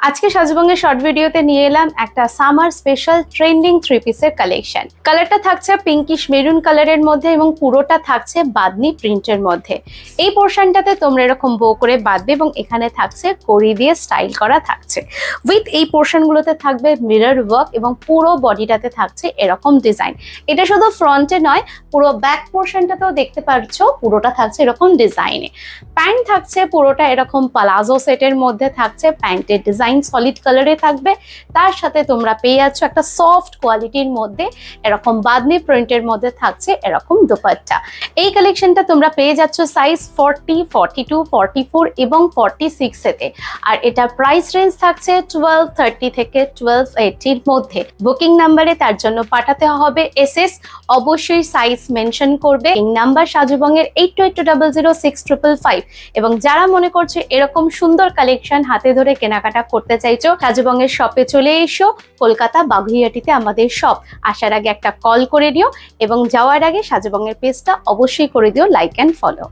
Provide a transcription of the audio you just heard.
আজকে সাজুবঙ্গের শর্ট ভিডিওতে নিয়ে এলাম একটা সামার স্পেশাল ট্রেন্ডিং থ্রি পিসের কালেকশন। কালারটা থাকছে পিঙ্কিশ মেরুন কালারের মধ্যে এবং পুরোটা থাকছে বাদনি প্রিন্টের মধ্যে। এই পোর্শনটাতে তোমরা এরকম বো করে বাঁধবে এবং এখানে থাকছে কড়ি দিয়ে স্টাইল করা থাকছে। উইথ এই পোর্শনগুলোতে থাকবে মিরর ওয়ার্ক এবং পুরো বডিটাতে থাকছে এরকম ডিজাইন। এটা শুধু ফ্রন্টে নয়, পুরো ব্যাক পোর্শনটাতেও দেখতে পাচ্ছ পুরোটা থাকছে এরকম ডিজাইনে। প্যান্ট থাকছে পুরোটা এরকম পালাজো সেটের মধ্যে থাকছে, প্যান্টের ডিজাইন সলিড কালারে থাকবে। তার সাথে তোমরা পেয়ে যাচ্ছ একটা সফট কোয়ালিটির মধ্যে এরকম বাদনি প্রিন্টের মধ্যে থাকছে এরকম দুপাট্টা। এই কালেকশনটা তোমরা পেয়ে যাচ্ছ সাইজ 40, 42, 44 এবং 46 এতে। আর এটা প্রাইস রেঞ্জ থাকছে 1230 থেকে 1280 এর মধ্যে। বুকিং নাম্বারে তার জন্য পাঠাতে হবে এসএস, অবশ্যই সাইজ মেনশন করবে। এই নাম্বার সাজুবঙ্গের 82200655। এবং যারা মনে করছে এরকম সুন্দর কালেকশন হাতে ধরে কেনাকাটা করতে চাইছো, সাজুবঙ্গের শপে চলে এসো। কলকাতা বাগুইআটিতে আমাদের শপ। আসার আগে একটা কল করে দিও এবং যাওয়ার আগে সাজুবঙ্গের পেজটা অবশ্যই করে দিও লাইক অ্যান্ড ফলো।